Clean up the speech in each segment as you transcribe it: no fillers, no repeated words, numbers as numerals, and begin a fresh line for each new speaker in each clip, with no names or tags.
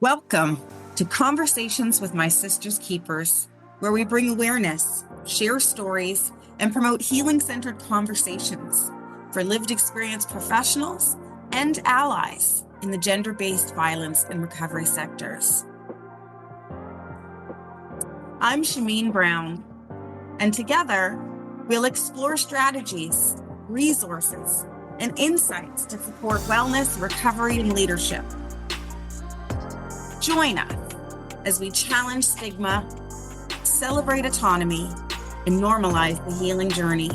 Welcome to Conversations with My Sister's Keepers, where we bring awareness, share stories, and promote healing-centered conversations for lived experience professionals and allies in the gender-based violence and recovery sectors. I'm Shameen Brown, and together we'll explore strategies, resources, and insights to support wellness, recovery, and leadership. Join us as we challenge stigma, celebrate autonomy, and normalize the healing journey.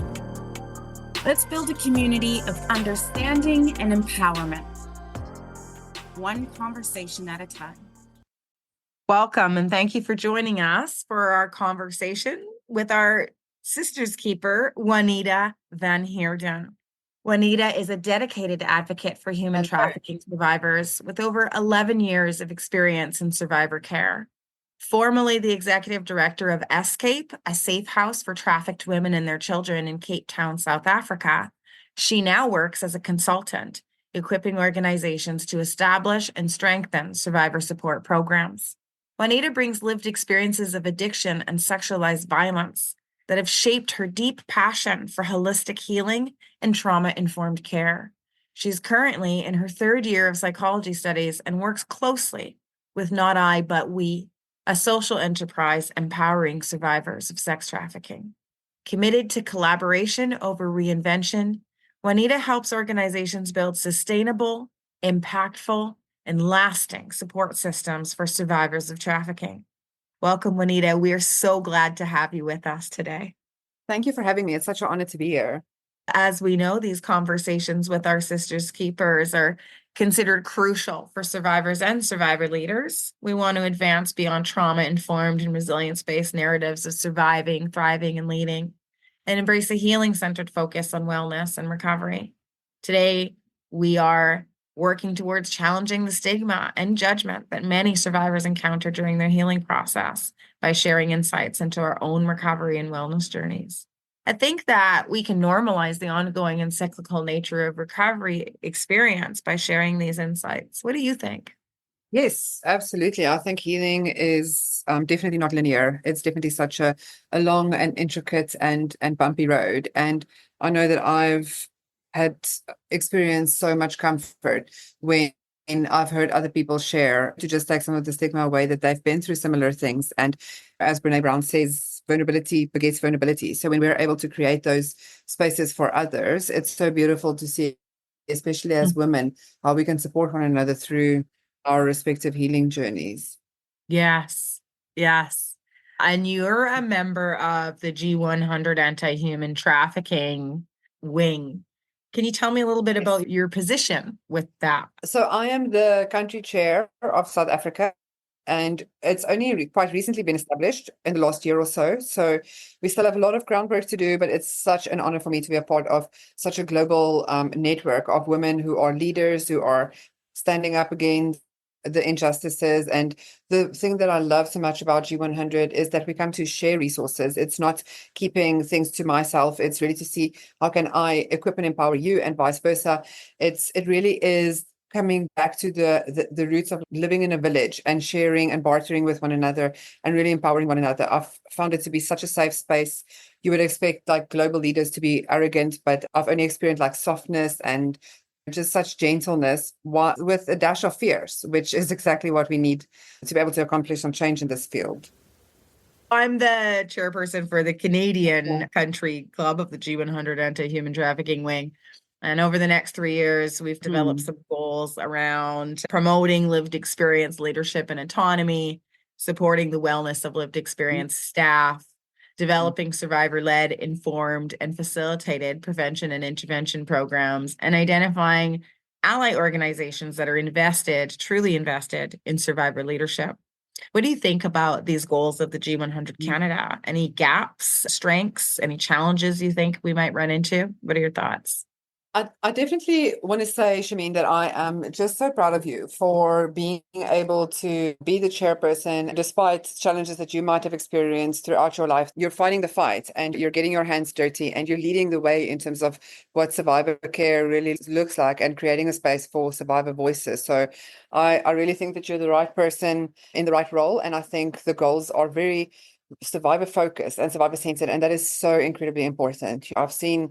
Let's build a community of understanding and empowerment, one conversation at a time. Welcome, and thank you for joining us for our conversation with our Sister's Keeper, Juanita van Heerden. Juanita is a dedicated advocate for human trafficking survivors with over 11 years of experience in survivor care. Formerly the executive director of SCAPE, a safe house for trafficked women and their children in Cape Town, South Africa, she now works as a consultant, equipping organizations to establish and strengthen survivor support programs. Juanita brings lived experiences of addiction and sexualized violence that have shaped her deep passion for holistic healing and trauma-informed care. She's currently in her third year of psychology studies and works closely with Not I, But We, a social enterprise empowering survivors of sex trafficking. Committed to collaboration over reinvention, Juanita helps organizations build sustainable, impactful, and lasting support systems for survivors of trafficking. Welcome, Juanita. We are so glad to have you with us today.
Thank you for having me. It's such an honor to be here.
As we know, these conversations with our Sisters Keepers are considered crucial for survivors and survivor leaders. We want to advance beyond trauma-informed and resilience-based narratives of surviving, thriving, and leading, and embrace a healing-centered focus on wellness and recovery. Today, we are working towards challenging the stigma and judgment that many survivors encounter during their healing process by sharing insights into our own recovery and wellness journeys. I think that we can normalize the ongoing and cyclical nature of recovery experience by sharing these insights. What do you think?
Yes, absolutely. I think healing is definitely not linear. It's definitely such a long and intricate and bumpy road. And I know that I've had experienced so much comfort when I've heard other people share to just take some of the stigma away, that they've been through similar things. And as Brene Brown says, vulnerability begets vulnerability. So when we're able to create those spaces for others, it's so beautiful to see, especially as women, how we can support one another through our respective healing journeys.
Yes, yes. And you're a member of the G100 anti-human trafficking wing. Can you tell me a little bit about your position with that?
So I am the country chair of South Africa, and it's only quite recently been established in the last year or so. So we still have a lot of groundwork to do, but it's such an honor for me to be a part of such a global network of women who are leaders, who are standing up against the injustices. And the thing that I love so much about G100 is that we come to share resources. It's not keeping things to myself. It's really to see how can I equip and empower you, and vice versa. It really is coming back to the roots of living in a village and sharing and bartering with one another and really empowering one another. I've found it to be such a safe space. You would expect like global leaders to be arrogant, but I've only experienced like softness and just such gentleness with a dash of fierce, which is exactly what we need to be able to accomplish some change in this field.
I'm the chairperson for the Canadian country club of the G100 anti-human trafficking wing. And over the next 3 years, we've developed some goals around promoting lived experience, leadership, and autonomy, supporting the wellness of lived experience staff, developing survivor-led, informed, and facilitated prevention and intervention programs, and identifying ally organizations that are truly invested in survivor leadership. What do you think about these goals of the G100 Canada? Any gaps, strengths, any challenges you think we might run into? What are your thoughts?
I definitely want to say, Shamin, that I am just so proud of you for being able to be the chairperson despite challenges that you might have experienced throughout your life. You're fighting the fight and you're getting your hands dirty and you're leading the way in terms of what survivor care really looks like and creating a space for survivor voices. So I really think that you're the right person in the right role. And I think the goals are very survivor focused and survivor centered. And that is so incredibly important. I've seen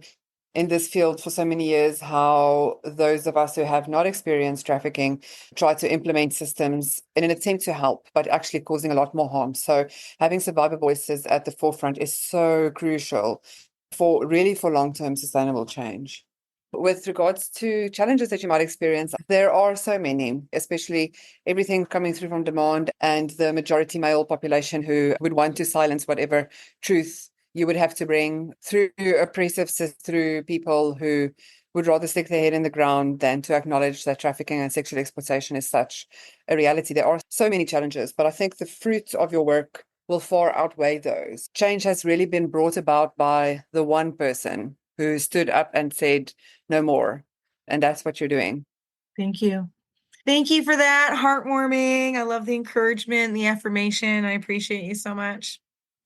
in this field for so many years how those of us who have not experienced trafficking try to implement systems in an attempt to help, but actually causing a lot more harm. So having survivor voices at the forefront is so crucial for long-term sustainable change. With regards to challenges that you might experience, there are so many, especially everything coming through from demand and the majority male population who would want to silence whatever truth you would have to bring through oppressive systems, through people who would rather stick their head in the ground than to acknowledge that trafficking and sexual exploitation is such a reality. There are so many challenges, but I think the fruit of your work will far outweigh those. Change has really been brought about by the one person who stood up and said, no more. And that's what you're doing.
Thank you. Thank you for that. Heartwarming. I love the encouragement, the affirmation. I appreciate you so much.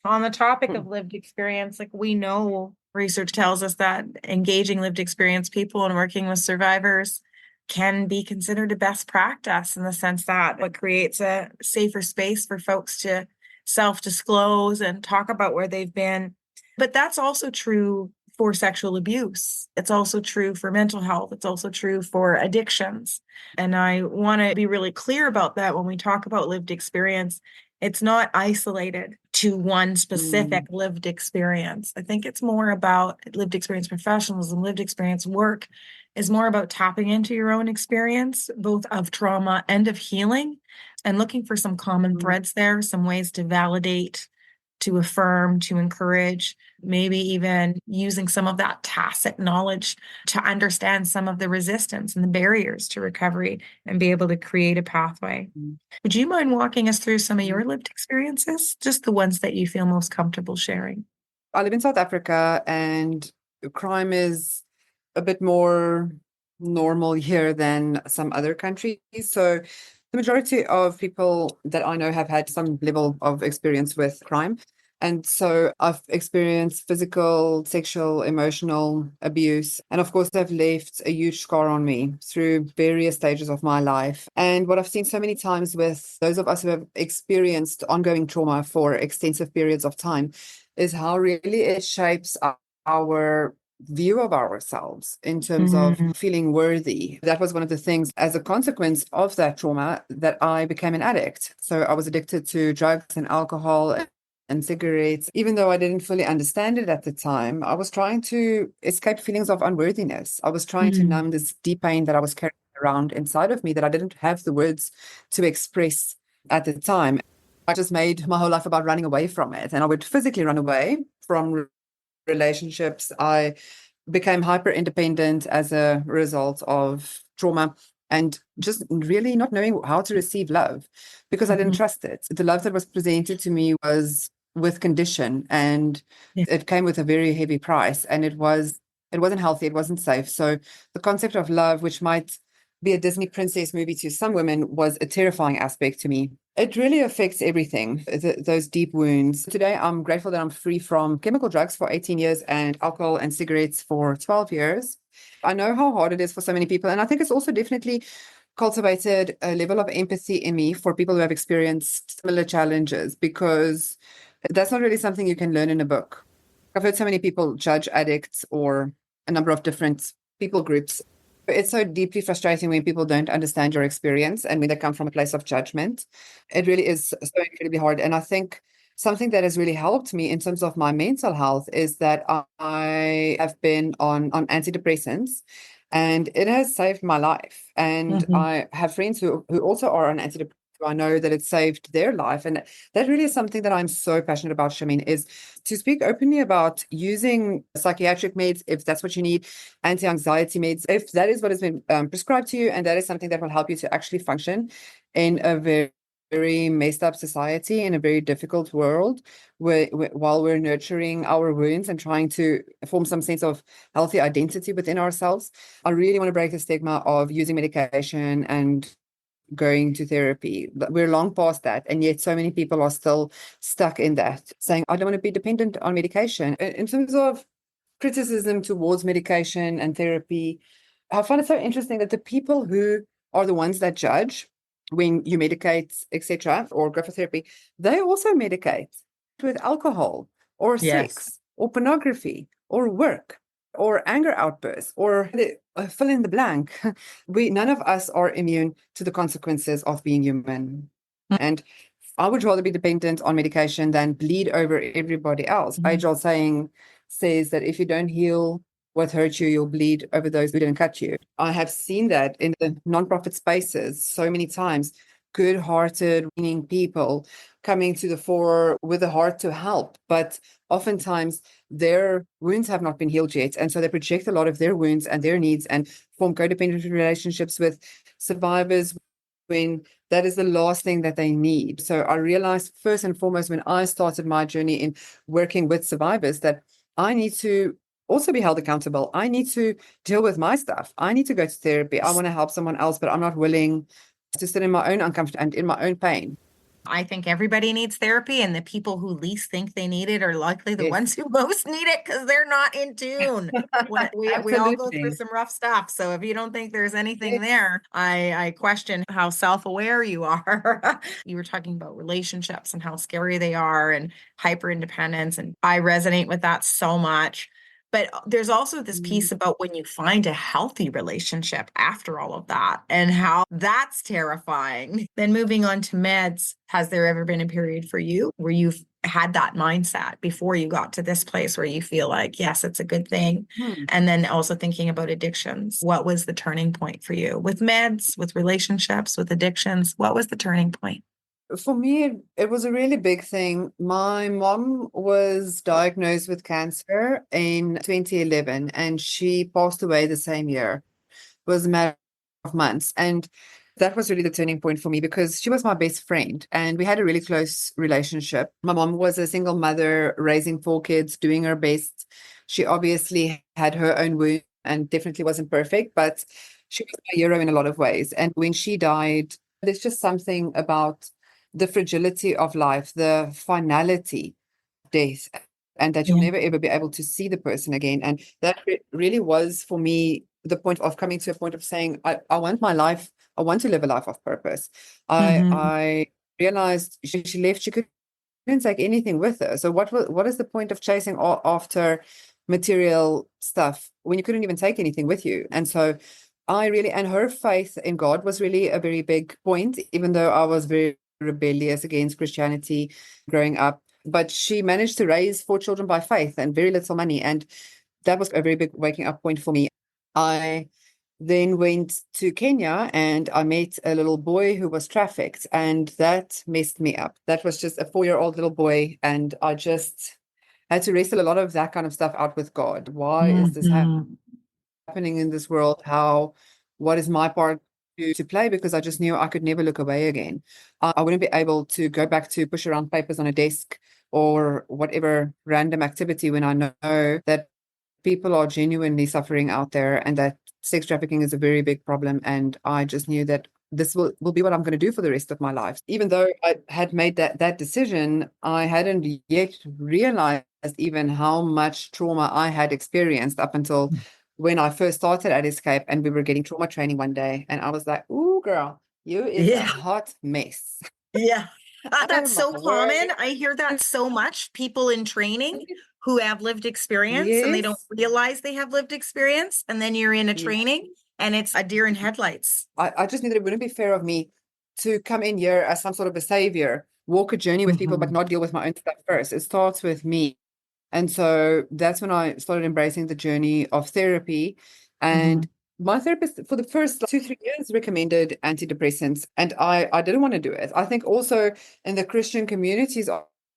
On the topic of lived experience, like we know research tells us that engaging lived experience people and working with survivors can be considered a best practice in the sense that it creates a safer space for folks to self-disclose and talk about where they've been. But that's also true for sexual abuse. It's also true for mental health. It's also true for addictions. And I want to be really clear about that when we talk about lived experience. It's not isolated to one specific lived experience. I think it's more about lived experience professionalism, lived experience work is more about tapping into your own experience, both of trauma and of healing, and looking for some common threads there, some ways to validate, to affirm, to encourage, maybe even using some of that tacit knowledge to understand some of the resistance and the barriers to recovery and be able to create a pathway. Would you mind walking us through some of your lived experiences, just the ones that you feel most comfortable sharing?
I live in South Africa and crime is a bit more normal here than some other countries. So the majority of people that I know have had some level of experience with crime. And so I've experienced physical, sexual, emotional abuse. And of course, they've left a huge scar on me through various stages of my life. And what I've seen so many times with those of us who have experienced ongoing trauma for extensive periods of time is how really it shapes our view of ourselves in terms of feeling worthy. That was one of the things as a consequence of that trauma that I became an addict. So I was addicted to drugs and alcohol and cigarettes. Even though I didn't fully understand it at the time, I was trying to escape feelings of unworthiness. I was trying to numb this deep pain that I was carrying around inside of me that I didn't have the words to express at the time. I just made my whole life about running away from it. And I would physically run away from relationships. I became hyper independent as a result of trauma and just really not knowing how to receive love because I didn't trust it. The love that was presented to me was with condition and it came with a very heavy price and it wasn't healthy, it wasn't safe. So the concept of love, which might be a Disney princess movie to some women, was a terrifying aspect to me. It really affects everything, those deep wounds. Today, I'm grateful that I'm free from chemical drugs for 18 years and alcohol and cigarettes for 12 years. I know how hard it is for so many people. And I think it's also definitely cultivated a level of empathy in me for people who have experienced similar challenges, because that's not really something you can learn in a book. I've heard so many people judge addicts or a number of different people groups. It's so deeply frustrating when people don't understand your experience and when they come from a place of judgment. It really is so incredibly hard. And I think something that has really helped me in terms of my mental health is that I have been on antidepressants and it has saved my life. And I have friends who also are on antidepressants. I know that it saved their life. And that really is something that I'm so passionate about, Shamin, is to speak openly about using psychiatric meds, if that's what you need, anti-anxiety meds, if that is what has been prescribed to you, and that is something that will help you to actually function in a very very messed up society in a very difficult world while we're nurturing our wounds and trying to form some sense of healthy identity within ourselves. I really want to break the stigma of using medication and going to therapy. But we're long past that, and yet so many people are still stuck in that, saying, I don't want to be dependent on medication. In terms of criticism towards medication and therapy, I find it so interesting that the people who are the ones that judge when you medicate, etc., or go for therapy, they also medicate with alcohol or
Yes.
sex or pornography or work or anger outbursts or fill in the blank. None of us are immune to the consequences of being human. And I would rather be dependent on medication than bleed over everybody else. Age-old saying says that if you don't heal what hurt you, you'll bleed over those who didn't cut you. I have seen that in the nonprofit spaces so many times. Good-hearted, meaning people coming to the fore with a heart to help, but oftentimes their wounds have not been healed yet, and so they project a lot of their wounds and their needs and form codependent relationships with survivors when that is the last thing that they need. So I realized first and foremost when I started my journey in working with survivors that I need to also be held accountable. I need to deal with my stuff. I need to go to therapy. I want to help someone else, but I'm not willing to sit in my own uncomfort and in my own pain.
I think everybody needs therapy, and the people who least think they need it are likely the
Yes.
ones who most need it because they're not in tune. We all go through
Absolutely.
some rough stuff. So if you don't think there's anything
Yes.
there, I question how self-aware you are. You were talking about relationships and how scary they are and hyper independence. And I resonate with that so much. But there's also this piece about when you find a healthy relationship after all of that and how that's terrifying. Then moving on to meds, has there ever been a period for you where you've had that mindset before you got to this place where you feel like, yes, it's a good thing? And then also thinking about addictions. What was the turning point for you with meds, with relationships, with addictions? What was the turning point?
For me, it was a really big thing. My mom was diagnosed with cancer in 2011, and she passed away the same year. It was a matter of months. And that was really the turning point for me because she was my best friend and we had a really close relationship. My mom was a single mother raising 4 kids, doing her best. She obviously had her own wound and definitely wasn't perfect, but she was my hero in a lot of ways. And when she died, there's just something about the fragility of life, the finality of death, and that you'll never ever be able to see the person again. And that really was for me the point of coming to a point of saying, I want my life, I want to live a life of purpose. I realized she left, she couldn't take anything with her. So what is the point of chasing after material stuff when you couldn't even take anything with you? And so and her faith in God was really a very big point, even though I was very rebellious against Christianity growing up. But she managed to raise 4 children by faith and very little money. And that was a very big waking up point for me. I then went to Kenya and I met a little boy who was trafficked, and that messed me up. That was just a 4-year-old little boy. And I just had to wrestle a lot of that kind of stuff out with God. Why is this happening in this world? What is my part to play? Because I just knew I could never look away again. I wouldn't be able to go back to push around papers on a desk or whatever random activity when I know that people are genuinely suffering out there and that sex trafficking is a very big problem. And I just knew that this will be what I'm going to do for the rest of my life. Even though I had made that decision, I hadn't yet realized even how much trauma I had experienced up until when I first started at SCAPE and we were getting trauma training one day. And I was like, ooh, girl, you is a hot mess.
Yeah. That's
Oh
so
my
common.
word.
I hear that so much. People in training who have lived experience and they don't
Yes.
realize they have lived experience. And then you're in a
Yes.
training and it's a deer in headlights.
I just knew that it wouldn't be fair of me to come in here as some sort of a savior, walk a journey with people, but not deal with my own stuff first. It starts with me. And so that's when I started embracing the journey of therapy. And my therapist for the first 2-3 years recommended antidepressants. And I didn't want to do it. I think also in the Christian communities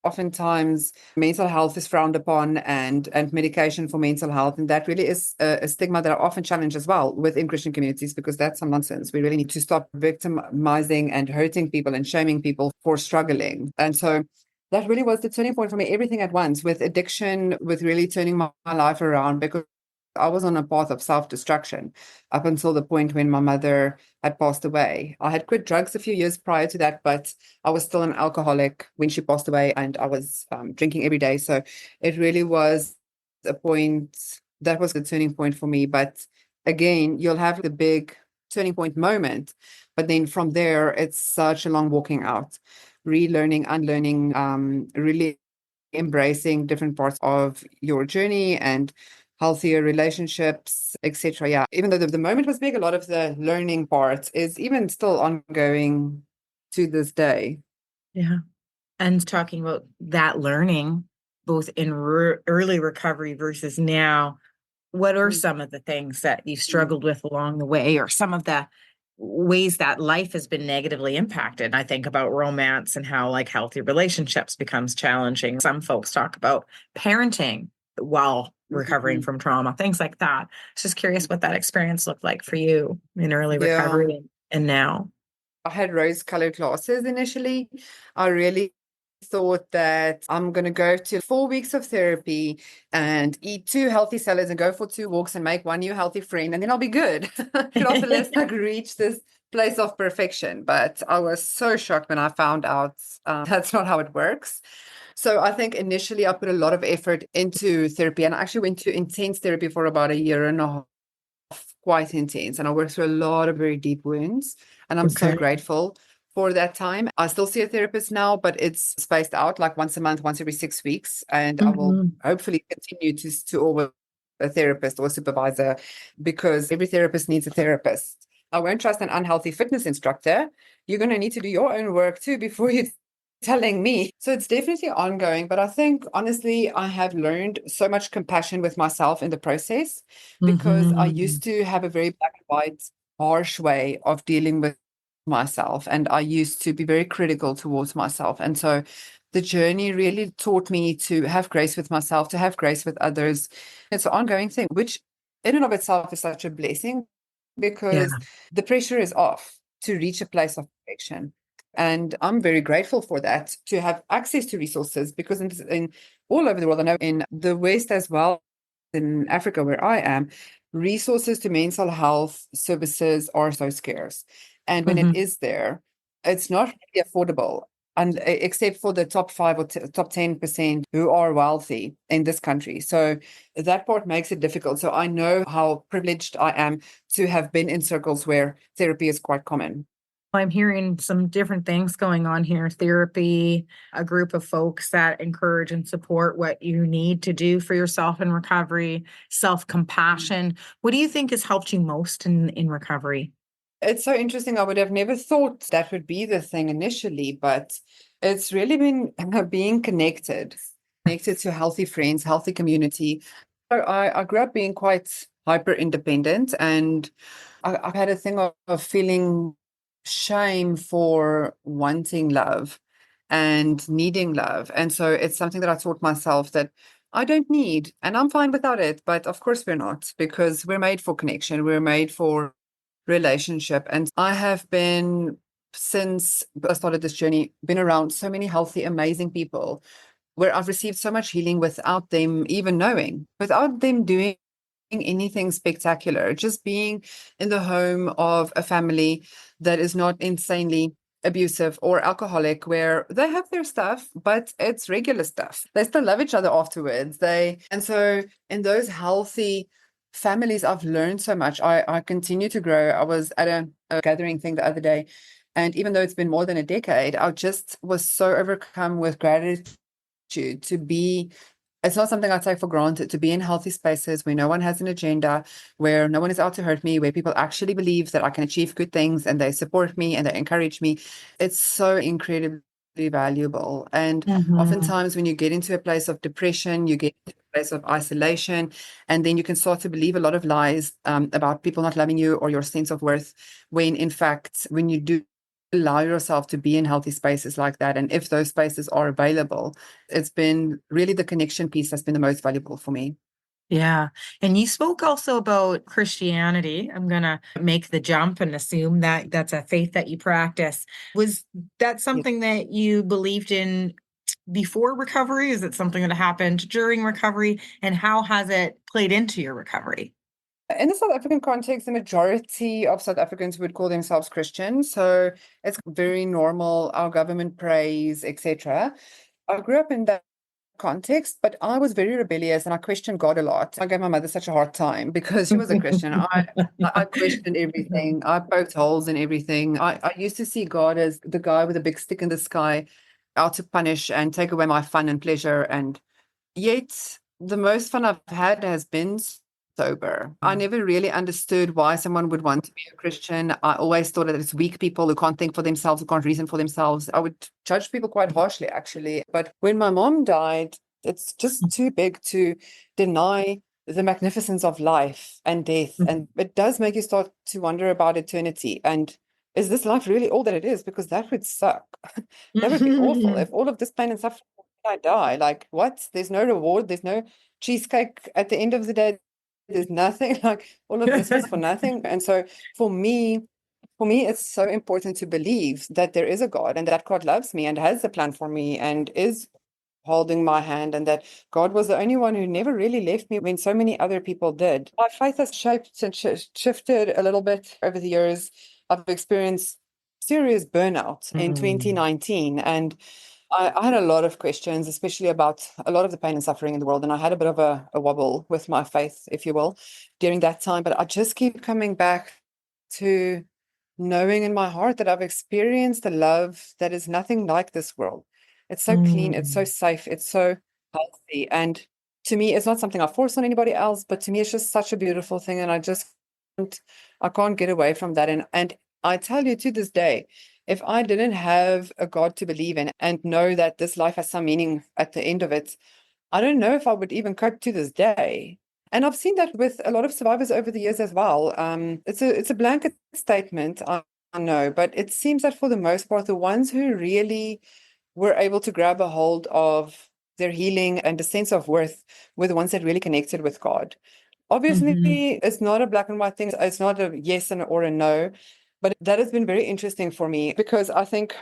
oftentimes mental health is frowned upon and medication for mental health. And that really is a stigma that I often challenge as well within Christian communities, because that's some nonsense. We really need to stop victimizing and hurting people and shaming people for struggling. And so that really was the turning point for me, everything at once, with addiction, with really turning my life around, because I was on a path of self-destruction up until the point when my mother had passed away. I had quit drugs a few years prior to that, but I was still an alcoholic when she passed away, and I was drinking every day. So it really was a point that was the turning point for me. But again, you'll have the big turning point moment, but then from there, it's such a long walking out, relearning, unlearning, really embracing different parts of your journey and healthier relationships, etc. Yeah, even though the moment was big, a lot of the learning part is even still ongoing to this day.
Yeah. And talking about that learning, both in early recovery versus now, what are some of the things that you struggled with along the way, or some of the ways that life has been negatively impacted? I think about romance and how like healthy relationships becomes challenging. Some folks talk about parenting while recovering from trauma, things like that. Just curious what that experience looked like for you in early recovery and now.
I had rose-colored glasses initially. I really thought that I'm going to go to 4 weeks of therapy and eat 2 healthy salads and go for 2 walks and make 1 new healthy friend, and then I'll be good. Could often like reach this place of perfection. But I was so shocked when I found out that's not how it works. So I think initially I put a lot of effort into therapy, and I actually went to intense therapy for about a year and a half, quite intense. And I worked through a lot of very deep wounds, and I'm so grateful for that time. I still see a therapist now, but it's spaced out, like once a month, once every 6 weeks. And I will hopefully continue to always a therapist or a supervisor, because every therapist needs a therapist. I won't trust an unhealthy fitness instructor. You're going to need to do your own work too before you telling me. So it's definitely ongoing, but I think honestly, I have learned so much compassion with myself in the process, because I used to have a very black and white, harsh way of dealing with myself, and I used to be very critical towards myself. And so the journey really taught me to have grace with myself, to have grace with others. It's an ongoing thing, which in and of itself is such a blessing, because the pressure is off to reach a place of perfection. And I'm very grateful for that, to have access to resources, because in all over the world, I know in the West as well, in Africa where I am, resources to mental health services are so scarce. And when it is there, it's not really affordable, and except for the top 5 or top 10% who are wealthy in this country. So that part makes it difficult. So I know how privileged I am to have been in circles where therapy is quite common.
I'm hearing some different things going on here. Therapy, a group of folks that encourage and support what you need to do for yourself in recovery, self-compassion. What do you think has helped you most in recovery?
It's so interesting. I would have never thought that would be the thing initially, but it's really been being connected to healthy friends, healthy community. So I grew up being quite hyper independent, and I've had a thing of feeling shame for wanting love and needing love. And so it's something that I taught myself that I don't need, and I'm fine without it. But of course we're not, because we're made for connection. We're made for relationship. And I have been, since I started this journey, been around so many healthy, amazing people, where I've received so much healing without them even knowing, without them doing anything spectacular, just being in the home of a family that is not insanely abusive or alcoholic, where they have their stuff, but it's regular stuff. They still love each other afterwards. And so in those healthy families, I've learned so much. I continue to grow. I was at a gathering thing the other day, and even though it's been more than a decade, I just was so overcome with gratitude to be. It's not something I take for granted, to be in healthy spaces where no one has an agenda, where no one is out to hurt me, where people actually believe that I can achieve good things, and they support me and they encourage me. It's so incredibly valuable. And oftentimes when you get into a place of depression, you get into a place of isolation, and then you can start to believe a lot of lies about people not loving you or your sense of worth, when in fact, when you do allow yourself to be in healthy spaces like that. And if those spaces are available, it's been really the connection piece that's been the most valuable for me.
Yeah. And you spoke also about Christianity. I'm going to make the jump and assume that that's a faith that you practice. Was that something that you believed in before recovery? Is it something that happened during recovery? And how has it played into your recovery?
In the South African context, the majority of South Africans would call themselves Christian. So it's very normal. Our government prays, etc. I grew up in that context, but I was very rebellious and I questioned God a lot. I gave my mother such a hard time because she was a Christian. I questioned everything. I poked holes in everything. I used to see God as the guy with a big stick in the sky out to punish and take away my fun and pleasure. And yet the most fun I've had has been sober. I never really understood why someone would want to be a Christian. I always thought that it's weak people who can't think for themselves, who can't reason for themselves. I would judge people quite harshly, actually. But when my mom died, it's just too big to deny the magnificence of life and death. And it does make you start to wonder about eternity. And is this life really all that it is? Because that would suck. That would be awful. If all of this pain and suffering, I die. Like, what? There's no reward. There's no cheesecake at the end of the day. There's nothing. Like, all of this was for nothing. And so for me, it's so important to believe that there is a God and that God loves me and has a plan for me and is holding my hand, and that God was the only one who never really left me when so many other people did. My faith has shaped and shifted a little bit over the years. I've experienced serious burnout in 2019, and I had a lot of questions, especially about a lot of the pain and suffering in the world. And I had a bit of a wobble with my faith, if you will, during that time. But I just keep coming back to knowing in my heart that I've experienced a love that is nothing like this world. It's so clean, it's so safe, it's so healthy. And to me, it's not something I force on anybody else, but to me, it's just such a beautiful thing. And I can't get away from that. And I tell you to this day, if I didn't have a God to believe in and know that this life has some meaning at the end of it, I don't know if I would even cope to this day. And I've seen that with a lot of survivors over the years as well. It's a blanket statement, I know, but it seems that for the most part, the ones who really were able to grab a hold of their healing and a sense of worth were the ones that really connected with God. Obviously, it's not a black and white thing. It's not a yes or a no. But that has been very interesting for me because I think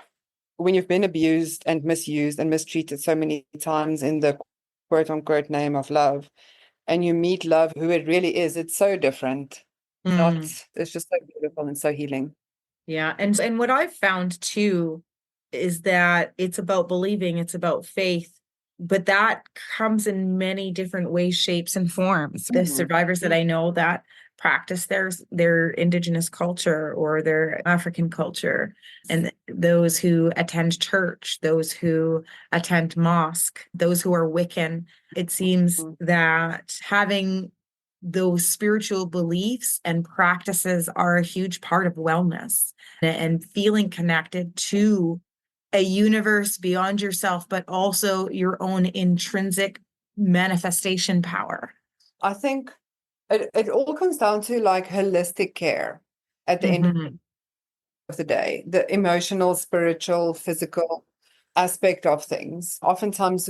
when you've been abused and misused and mistreated so many times in the quote unquote name of love, and you meet love, who it really is, it's so different. It's just so beautiful and so healing.
Yeah. And what I've found too is that it's about believing, it's about faith, but that comes in many different ways, shapes, and forms. The survivors that I know that practice their indigenous culture or their African culture, and those who attend church, those who attend mosque, those who are Wiccan, it seems that having those spiritual beliefs and practices are a huge part of wellness and feeling connected to a universe beyond yourself, but also your own intrinsic manifestation power.
I think it all comes down to like holistic care at the end of the day, the emotional, spiritual, physical aspect of things. Oftentimes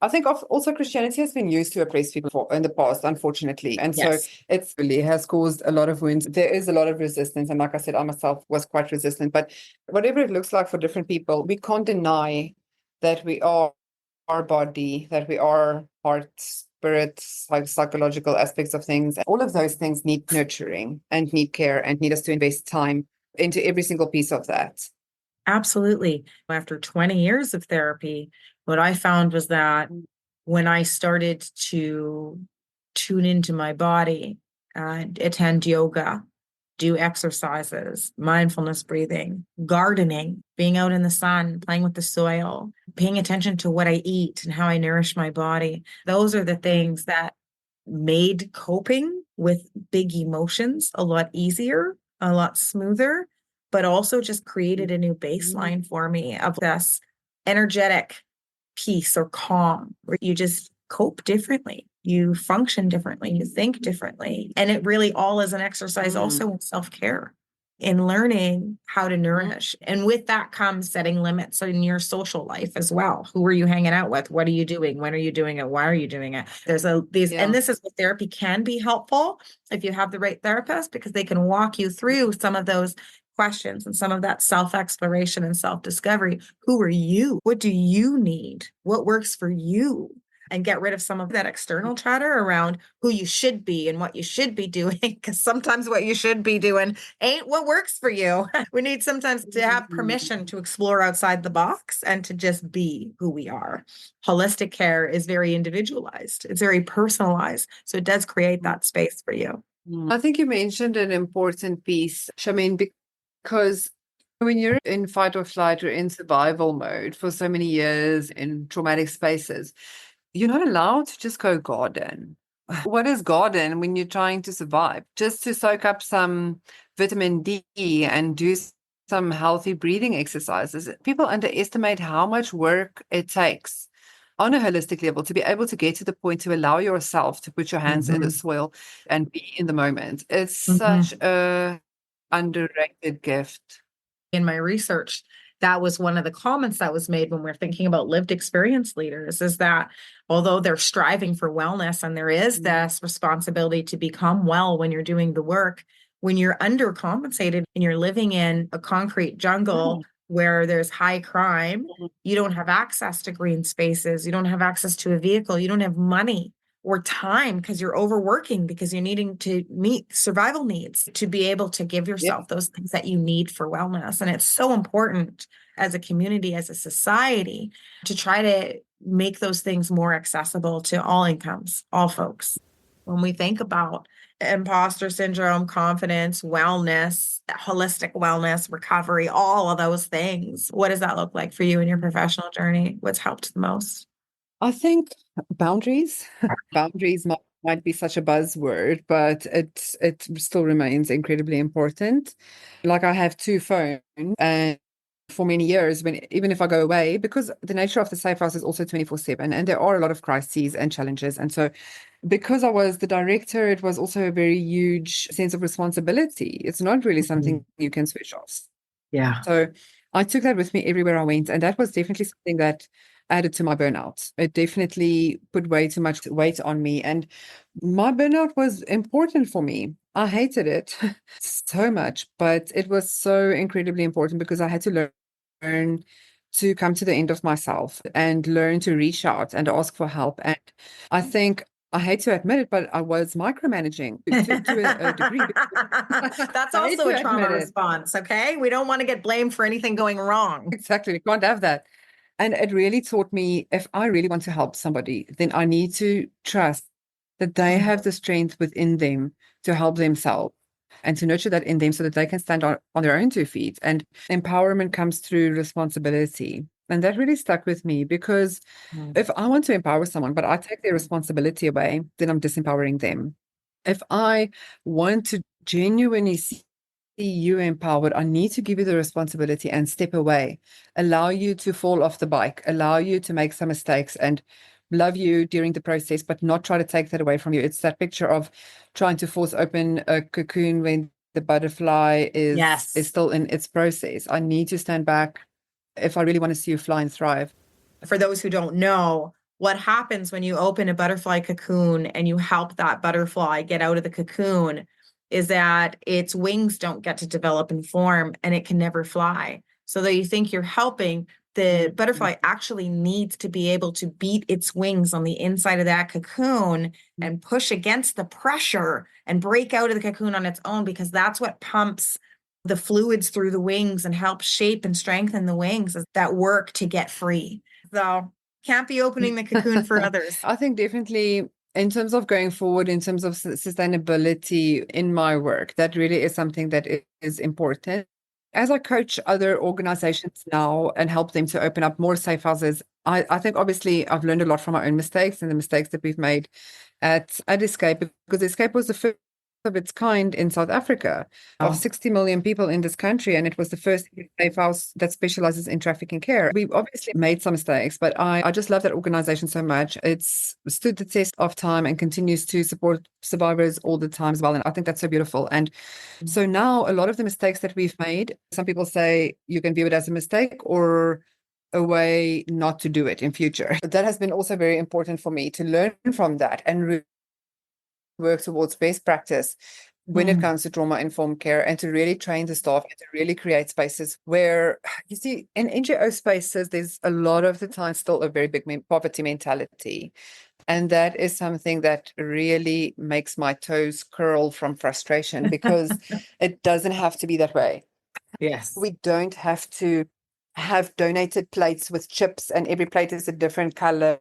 I think also Christianity has been used to oppress people in the past, unfortunately. And so it really has caused a lot of wounds. There is a lot of resistance. And like I said, I myself was quite resistant. But whatever it looks like for different people, we can't deny that we are our body, that we are heart, spirit, psychological aspects of things. All of those things need nurturing and need care and need us to invest time into every single piece of that.
Absolutely. After 20 years of therapy, what I found was that when I started to tune into my body, attend yoga, do exercises, mindfulness breathing, gardening, being out in the sun, playing with the soil, paying attention to what I eat and how I nourish my body, those are the things that made coping with big emotions a lot easier, a lot smoother, but also just created a new baseline for me of this energetic peace or calm where you just cope differently. You function differently, you think differently. And it really all is an exercise also in self-care. in learning how to nourish. And with that comes setting limits in your social life as well. Who are you hanging out with? What are you doing? When are you doing it? Why are you doing it? And this is what therapy can be helpful if you have the right therapist, because they can walk you through some of those questions and some of that self-exploration and self-discovery. Who are you? What do you need? What works for you? And get rid of some of that external chatter around who you should be and what you should be doing. Because sometimes what you should be doing ain't what works for you. We need sometimes to have permission to explore outside the box and to just be who we are. Holistic care is very individualized. It's very personalized. So it does create that space for you.
I think you mentioned an important piece, Charmaine, because when you're in fight or flight or in survival mode for so many years in traumatic spaces, you're not allowed to just go garden. What is garden when you're trying to survive? Just to soak up some vitamin D and do some healthy breathing exercises. People underestimate how much work it takes on a holistic level to be able to get to the point to allow yourself to put your hands in the soil and be in the moment. It's such a underrated gift.
In my research, that was one of the comments that was made when we're thinking about lived experience leaders, is that although they're striving for wellness and there is this responsibility to become well when you're doing the work, when you're undercompensated and you're living in a concrete jungle where there's high crime, you don't have access to green spaces, you don't have access to a vehicle, you don't have money or time because you're overworking, because you're needing to meet survival needs to be able to give yourself those things that you need for wellness. And it's so important as a community, as a society, to try to make those things more accessible to all incomes, all folks. When we think about imposter syndrome, confidence, wellness, holistic wellness, recovery, all of those things, what does that look like for you in your professional journey? What's helped the most?
I think boundaries. Boundaries might be such a buzzword, but it still remains incredibly important. Like, I have 2 phones, and for many years, even if I go away, because the nature of the safe house is also 24/7, and there are a lot of crises and challenges. And so because I was the director, it was also a very huge sense of responsibility. It's not really something you can switch off.
Yeah.
So I took that with me everywhere I went, and that was definitely something that added to my burnout. It definitely put way too much weight on me, and my burnout was important for me. I hated it so much, but it was so incredibly important because I had to learn to come to the end of myself and learn to reach out and ask for help. And I think, I hate to admit it, but I was micromanaging to a degree.
That's also a trauma response, okay? We don't want to get blamed for anything going wrong.
Exactly. We can't have that. And it really taught me, if I really want to help somebody, then I need to trust that they have the strength within them to help themselves and to nurture that in them so that they can stand on their own 2 feet. And empowerment comes through responsibility. And that really stuck with me, because if I want to empower someone, but I take their responsibility away, then I'm disempowering them. If I want to genuinely see you empowered, I need to give you the responsibility and step away, allow you to fall off the bike, allow you to make some mistakes, and love you during the process, but not try to take that away from you. It's that picture of trying to force open a cocoon when the butterfly is still in its process. I need to stand back if I really want to see you fly and thrive.
For those who don't know, what happens when you open a butterfly cocoon and you help that butterfly get out of the cocoon is that its wings don't get to develop and form, and it can never fly. So though you think you're helping, the butterfly actually needs to be able to beat its wings on the inside of that cocoon and push against the pressure and break out of the cocoon on its own, because that's what pumps the fluids through the wings and helps shape and strengthen the wings, is that work to get free. So can't be opening the cocoon for others.
I think definitely in terms of going forward, in terms of sustainability in my work, that really is something that is important. As I coach other organizations now and help them to open up more safe houses, I think obviously I've learned a lot from my own mistakes and the mistakes that we've made at SCAPE, because SCAPE was the of its kind in South Africa,
Oh.
of 60 million people in this country, and it was the first safe house that specializes in trafficking care. We obviously made some mistakes, but I just love that organization so much. It's stood the test of time and continues to support survivors all the time as well, and I think that's so beautiful. And so now a lot of the mistakes that we've made, some people say you can view it as a mistake or a way not to do it in future. That has been also very important for me to learn from that and work towards best practice when it comes to trauma-informed care, and to really train the staff and to really create spaces where, you see, in NGO spaces, there's a lot of the time still a very big poverty mentality. And that is something that really makes my toes curl from frustration, because it doesn't have to be that way.
Yes.
We don't have to have donated plates with chips and every plate is a different color.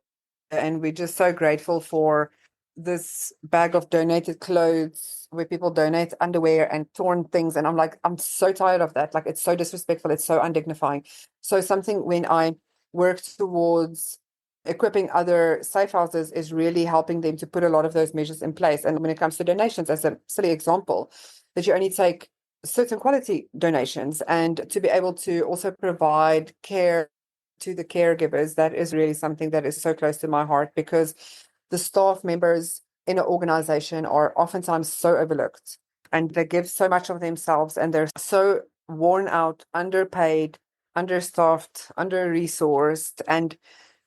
And we're just so grateful for this bag of donated clothes where people donate underwear and torn things. And I'm like, I'm so tired of that. Like, it's so disrespectful. It's so undignifying. So something when I work towards equipping other safe houses is really helping them to put a lot of those measures in place. And when it comes to donations, as a silly example, that you only take certain quality donations, and to be able to also provide care to the caregivers, that is really something that is so close to my heart, because the staff members in an organization are oftentimes so overlooked, and they give so much of themselves, and they're so worn out, underpaid, understaffed, under-resourced. And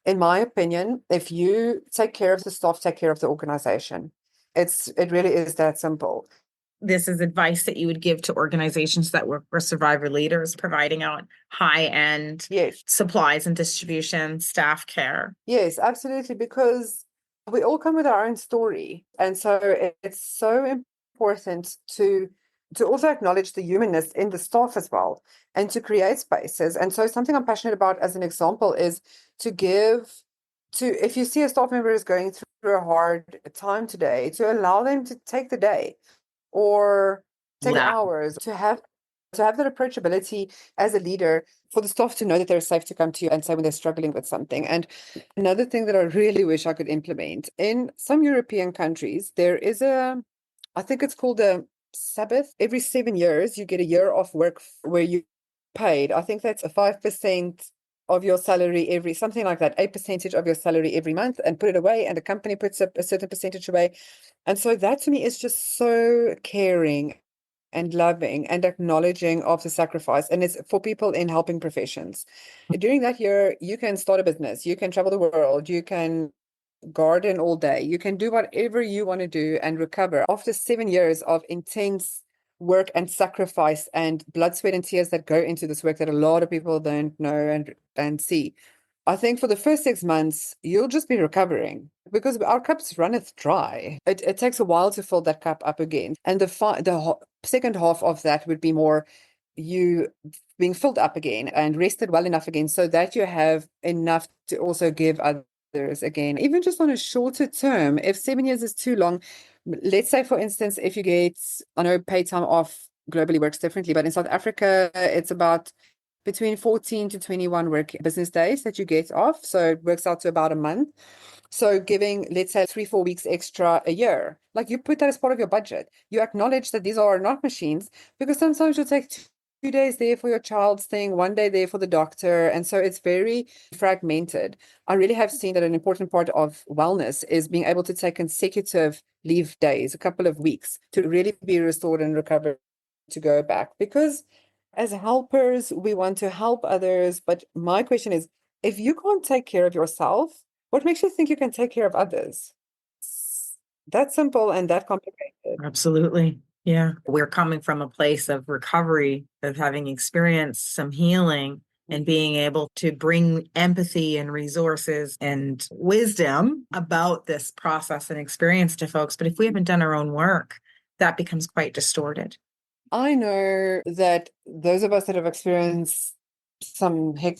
in my opinion, if you take care of the staff, take care of the organization. It really is that simple.
This is advice that you would give to organizations that work for survivor leaders, providing out high-end
Yes.
supplies and distribution, staff care.
Yes, absolutely, because we all come with our own story. And so it's so important to also acknowledge the humanness in the staff as well, and to create spaces. And so something I'm passionate about, as an example, is to give to, if you see a staff member is going through a hard time today, to allow them to take the day or take hours, to have that approachability as a leader, for the staff to know that they're safe to come to you and say when they're struggling with something. And another thing that I really wish I could implement in some European countries, there is I think it's called a Sabbath. Every 7 years, you get a year off work where you paid. I think that's a 5% of your salary something like that, 8% of your salary every month, and put it away, and the company puts a certain percentage away. And so that to me is just so caring and loving and acknowledging of the sacrifice. And it's for people in helping professions. During that year, you can start a business, you can travel the world, you can garden all day, you can do whatever you want to do and recover. After 7 years of intense work and sacrifice and blood, sweat, and tears that go into this work that a lot of people don't know and see, I think for the first 6 months, you'll just be recovering, because our cups runneth dry. It takes a while to fill that cup up again. And the second half of that would be more you being filled up again and rested well enough again, so that you have enough to also give others again, even just on a shorter term. If 7 years is too long, let's say, for instance, if you get, I know paid time off globally works differently, but in South Africa, it's about between 14 to 21 business days that you get off. So it works out to about a month. So giving, let's say, 3-4 weeks extra a year, like, you put that as part of your budget. You acknowledge that these are not machines, because sometimes you'll take 2 days there for your child's thing, 1 day there for the doctor. And so it's very fragmented. I really have seen that an important part of wellness is being able to take consecutive leave days, a couple of weeks, to really be restored and recover, to go back. Because as helpers, we want to help others. But my question is, if you can't take care of yourself, what makes you think you can take care of others? It's that simple and that complicated.
Absolutely. Yeah. We're coming from a place of recovery, of having experienced some healing, and being able to bring empathy and resources and wisdom about this process and experience to folks. But if we haven't done our own work, that becomes quite distorted.
I know that those of us that have experienced some heck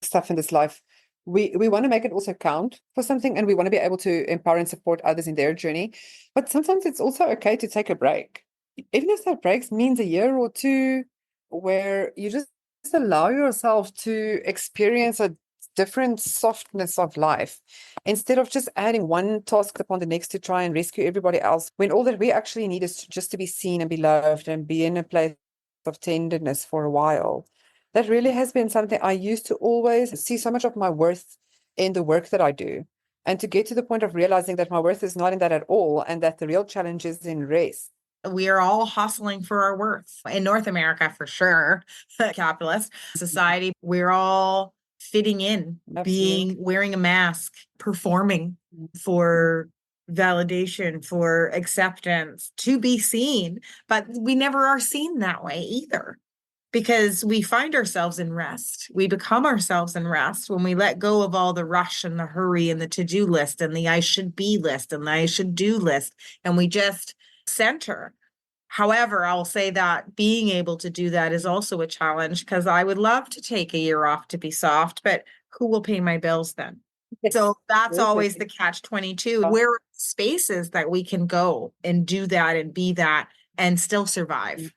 stuff in this life, we want to make it also count for something, and we want to be able to empower and support others in their journey. But sometimes it's also okay to take a break. Even if that break means a year or two, where you just allow yourself to experience a different softness of life, instead of just adding one task upon the next to try and rescue everybody else, when all that we actually need is just to be seen and be loved and be in a place of tenderness for a while. That really has been something I used to always see so much of my worth in the work that I do. And to get to the point of realizing that my worth is not in that at all, and that the real challenge is in rest.
We are all hustling for our worth in North America, for sure. Capitalist society, we're all fitting in,
Absolutely.
wearing a mask, performing for validation, for acceptance, to be seen. But we never are seen that way either, because we find ourselves in rest. We become ourselves in rest when we let go of all the rush and the hurry and the to-do list and the I should be list and the I should do list, and we just center. However, I'll say that being able to do that is also a challenge, because I would love to take a year off to be soft, but who will pay my bills then? So that's always the catch-22. Where are spaces that we can go and do that and be that and still survive?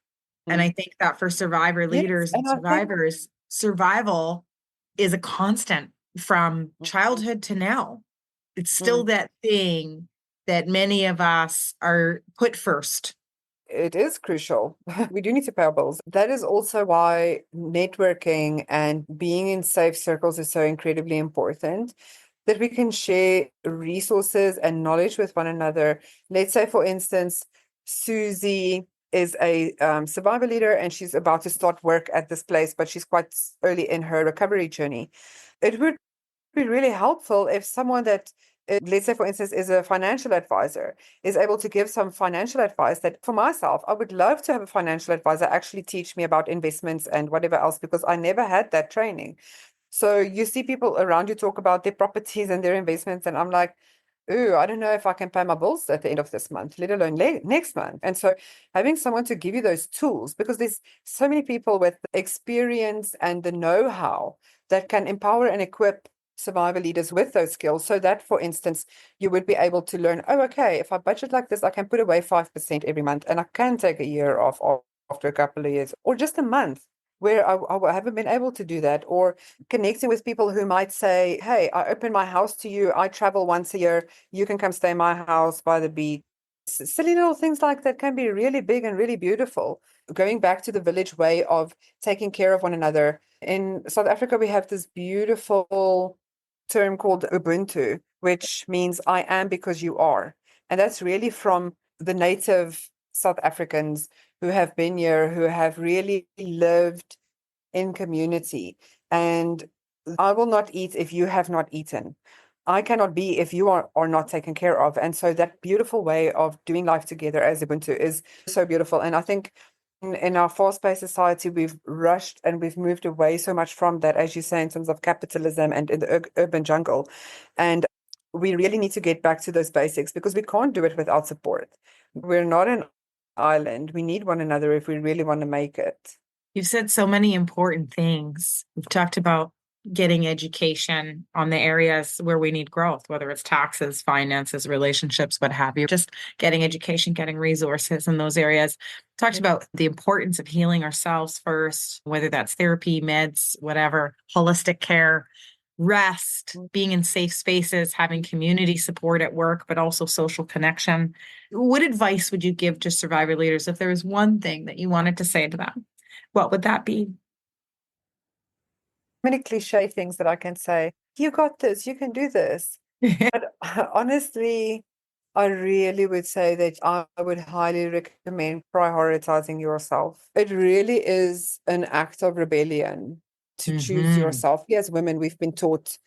And I think that for survivor leaders and survivors, survival is a constant from childhood to now. It's still that thing that many of us are put first.
It is crucial. We do need to pay our bills. That is also why networking and being in safe circles is so incredibly important, that we can share resources and knowledge with one another. Let's say, for instance, Susie is a survivor leader and she's about to start work at this place, but she's quite early in her recovery journey. It would be really helpful if someone that, let's say, for instance, is a financial advisor, is able to give some financial advice. That for myself, I would love to have a financial advisor actually teach me about investments and whatever else, because I never had that training. So you see people around you talk about their properties and their investments, and I'm like, ooh, I don't know if I can pay my bills at the end of this month, let alone next month. And so having someone to give you those tools, because there's so many people with experience and the know-how that can empower and equip survivor leaders with those skills, so that, for instance, you would be able to learn, oh, okay, if I budget like this, I can put away 5% every month, and I can take a year off after a couple of years, or just a month where I haven't been able to do that. Or connecting with people who might say, hey, I open my house to you, I travel once a year, you can come stay in my house by the beach. Silly little things like that can be really big and really beautiful. Going back to the village way of taking care of one another. In South Africa, we have this beautiful term called Ubuntu, which means I am because you are. And that's really from the native South Africans who have been here, who have really lived in community. And I will not eat if you have not eaten. I cannot be if you are not taken care of. And so that beautiful way of doing life together as Ubuntu is so beautiful. And I think in our fast-paced society, we've rushed and we've moved away so much from that, as you say, in terms of capitalism and in the urban jungle. And we really need to get back to those basics, because we can't do it without support. We're not an island. We need one another if we really want to make it.
You've said so many important things. We've talked about getting education on the areas where we need growth, whether it's taxes, finances, relationships, what have you. Just getting education, getting resources in those areas. Talked about the importance of healing ourselves first, whether that's therapy, meds, whatever, holistic care, rest, being in safe spaces, having community support at work, but also social connection. What advice would you give to survivor leaders if there was one thing that you wanted to say to them? What would that be?
Many cliche things that I can say. You got this, you can do this. But honestly, I really would say that I would highly recommend prioritizing yourself. It really is an act of rebellion to choose yourself. As women, we've been taught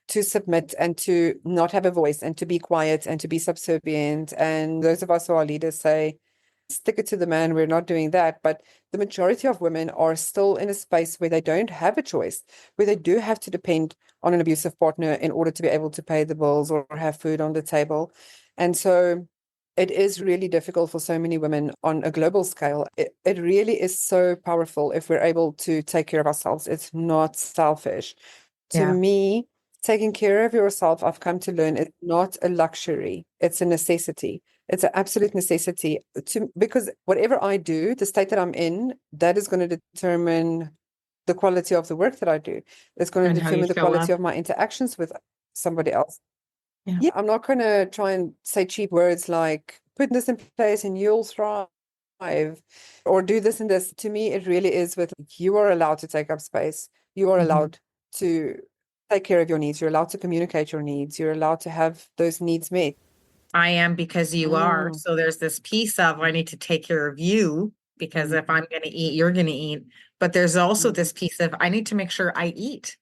to submit and to not have a voice and to be quiet and to be subservient. And those of us who are leaders say, stick it to the man, we're not doing that. But the majority of women are still in a space where they don't have a choice, where they do have to depend on an abusive partner in order to be able to pay the bills or have food on the table. And so it is really difficult for so many women on a global scale. It really is so powerful if we're able to take care of ourselves. It's not selfish. To me, taking care of yourself, I've come to learn, is not a luxury. It's a necessity. It's an absolute necessity because whatever I do, the state that I'm in, that is going to determine the quality of the work that I do. It's going
And
to
how you
determine the
show
quality
up.
of my interactions with somebody else.
Yeah.
I'm not going to try and say cheap words like put this in place and you'll thrive or do this and this. To me, it really is with you are allowed to take up space. You are
Mhm.
allowed to take care of your needs. You're allowed to communicate your needs. You're allowed to have those needs met.
I am because you are. So there's this piece of I need to take care of you because if I'm going to eat, you're going to eat. But there's also this piece of I need to make sure I eat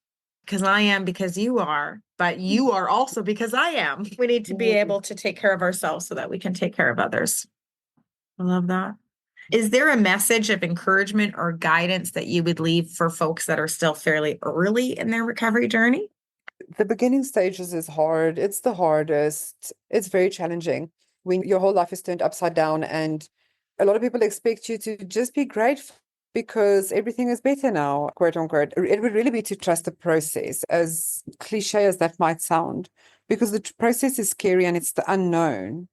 because I am because you are, but you are also because I am. We need to be able to take care of ourselves so that we can take care of others. I love that. Is there a message of encouragement or guidance that you would leave for folks that are still fairly early in their recovery journey?
The beginning stages is hard. It's the hardest. It's very challenging when your whole life is turned upside down and a lot of people expect you to just be grateful because everything is better now, quote unquote. It would really be to trust the process, as cliche as that might sound, because the process is scary and it's the unknown.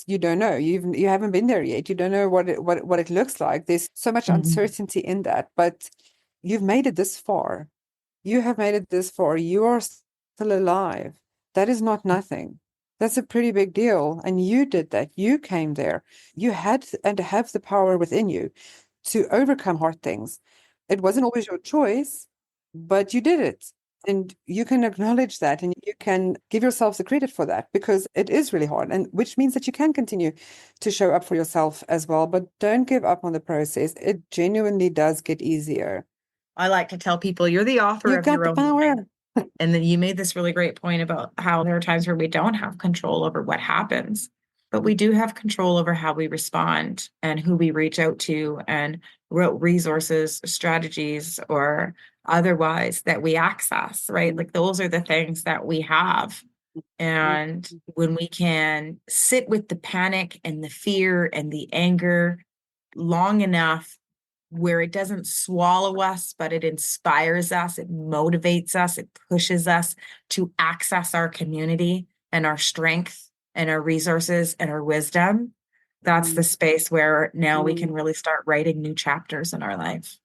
You don't know. You haven't been there yet. You don't know what it looks like. There's so much uncertainty in that, but you've made it this far. You have made it this far. You are still alive. That is not nothing. That's a pretty big deal. And you did that. You came there. You had and have the power within you to overcome hard things. It wasn't always your choice, but you did it. And you can acknowledge that and you can give yourself the credit for that because it is really hard. And which means that you can continue to show up for yourself as well. But don't give up on the process. It genuinely does get easier.
I like to tell people you're the author
You
of
got
your
the
own
power.
life. And then you made this really great point about how there are times where we don't have control over what happens, but we do have control over how we respond and who we reach out to and what resources, strategies, or otherwise that we access, right? Like those are the things that we have. And when we can sit with the panic and the fear and the anger long enough where it doesn't swallow us, but it inspires us, it motivates us, it pushes us to access our community and our strength and our resources and our wisdom. That's the space where now we can really start writing new chapters in our life.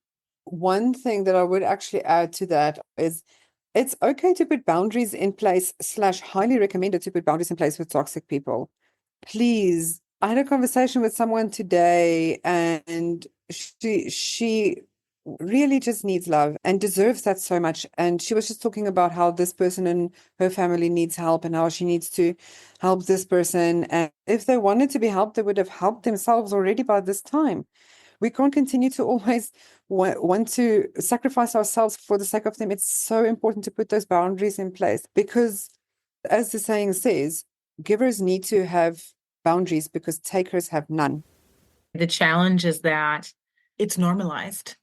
One thing that I would actually add to that is it's okay to put boundaries in place / highly recommended to put boundaries in place with toxic people. Please. I had a conversation with someone today and she really just needs love and deserves that so much. And she was just talking about how this person in her family needs help and how she needs to help this person. And if they wanted to be helped, they would have helped themselves already by this time. We can't continue to always want to sacrifice ourselves for the sake of them. It's so important to put those boundaries in place because, as the saying says, givers need to have boundaries because takers have none.
The challenge is that it's normalized.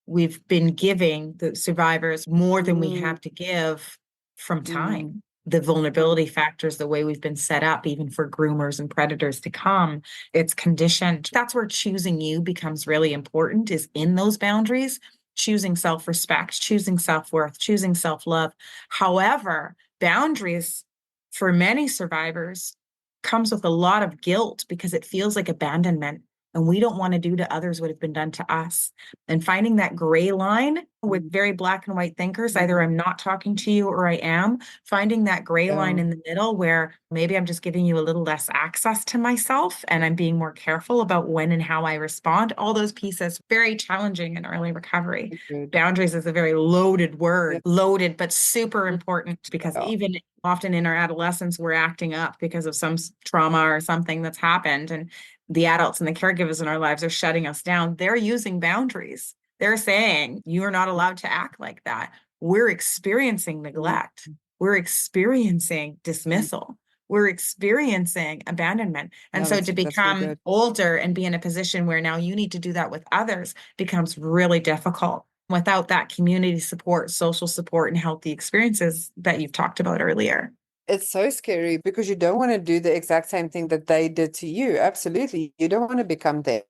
We've been giving the survivors more than we have to give from time. The vulnerability factors, the way we've been set up, even for groomers and predators to come, it's conditioned. That's where choosing you becomes really important, is in those boundaries, choosing self-respect, choosing self-worth, choosing self-love. However, boundaries for many survivors comes with a lot of guilt because it feels like abandonment. And we don't want to do to others what has been done to us. And finding that gray line with very black and white thinkers, either I'm not talking to you or I am, finding that gray line in the middle where maybe I'm just giving you a little less access to myself and I'm being more careful about when and how I respond. All those pieces, very challenging in early recovery. Boundaries is a very loaded word, loaded, but super important because even often in our adolescence, we're acting up because of some trauma or something that's happened. And the adults and the caregivers in our lives are shutting us down. They're using boundaries. They're saying, you are not allowed to act like that. We're experiencing neglect. We're experiencing dismissal. We're experiencing abandonment. And so to become older and be in a position where now you need to do that with others becomes really difficult without that community support, social support, and healthy experiences that you've talked about earlier.
It's so scary because you don't want to do the exact same thing that they did to you. Absolutely. You don't want to become them.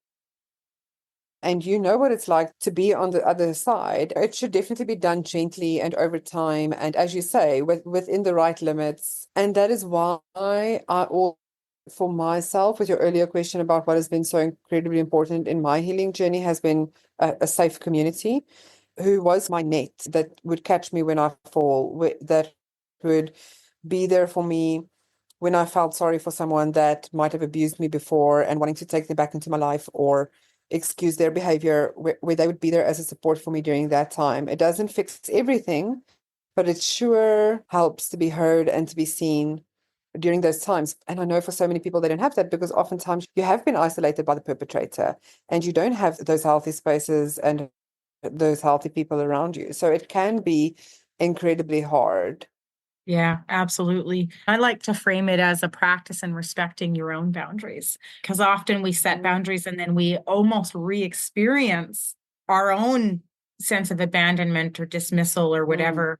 And you know what it's like to be on the other side. It should definitely be done gently and over time. And as you say, within the right limits. And that is why for myself, with your earlier question about what has been so incredibly important in my healing journey has been a safe community. who was my net that would catch me when I fall, that would be there for me when I felt sorry for someone that might have abused me before and wanting to take them back into my life or excuse their behavior, where they would be there as a support for me during that time. It doesn't fix everything, but it sure helps to be heard and to be seen during those times. And I know for so many people, they don't have that because oftentimes you have been isolated by the perpetrator and you don't have those healthy spaces and those healthy people around you. So it can be incredibly hard.
Yeah, absolutely. I like to frame it as a practice in respecting your own boundaries, because often we set boundaries and then we almost re-experience our own sense of abandonment or dismissal or whatever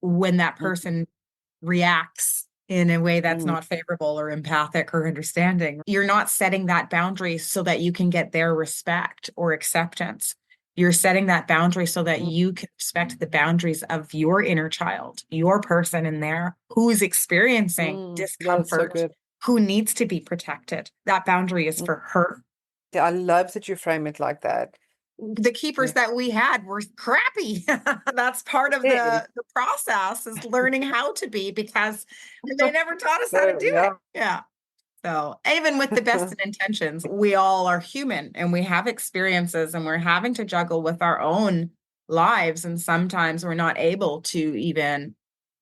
when that person reacts in a way that's not favorable or empathic or understanding. You're not setting that boundary so that you can get their respect or acceptance. You're setting that boundary so that you can respect the boundaries of your inner child, your person in there who's experiencing discomfort, who needs to be protected. That boundary is for her.
Yeah, I love that you frame it like that.
The keepers that we had were crappy. That's part of the process, is learning how to be, because they never taught us how to do it. Yeah. So even with the best of intentions, we all are human and we have experiences and we're having to juggle with our own lives. And sometimes we're not able to even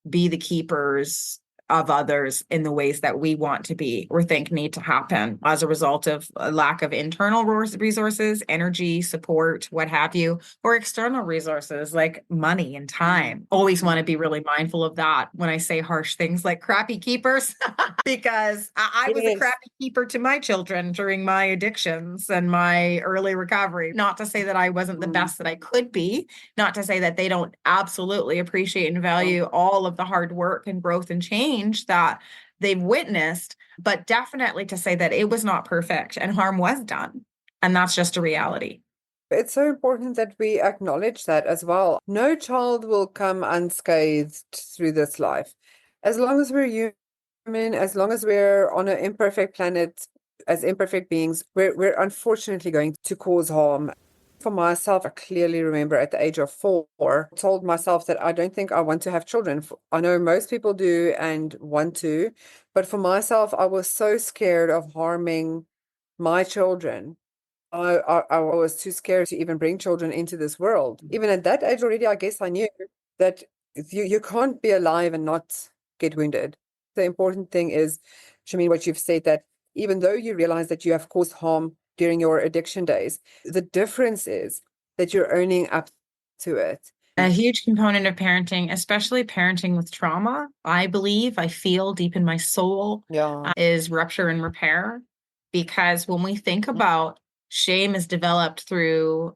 be the keepers of others in the ways that we want to be or think need to happen as a result of a lack of internal resources, energy, support, what have you, or external resources like money and time. Always want to be really mindful of that when I say harsh things like crappy keepers, because I was a crappy keeper to my children during my addictions and my early recovery. Not to say that I wasn't the best that I could be, not to say that they don't absolutely appreciate and value all of the hard work and growth and change that they've witnessed, but definitely to say that it was not perfect and harm was done. And that's just a reality.
It's so important that we acknowledge that as well. No child will come unscathed through this life. As long as we're human, as long as we're on an imperfect planet, as imperfect beings, we're unfortunately going to cause harm. For myself, I clearly remember at the age of 4, told myself that I don't think I want to have children. I know most people do and want to, but for myself, I was so scared of harming my children. I was too scared to even bring children into this world. Even at that age already, I guess I knew that you can't be alive and not get wounded. The important thing is, Shameen, what you've said, that even though you realize that you have caused harm during your addiction days, the difference is that you're owning up to it.
A huge component of parenting, especially parenting with trauma, I believe, I feel deep in my soul, is rupture and repair. Because when we think about shame is developed through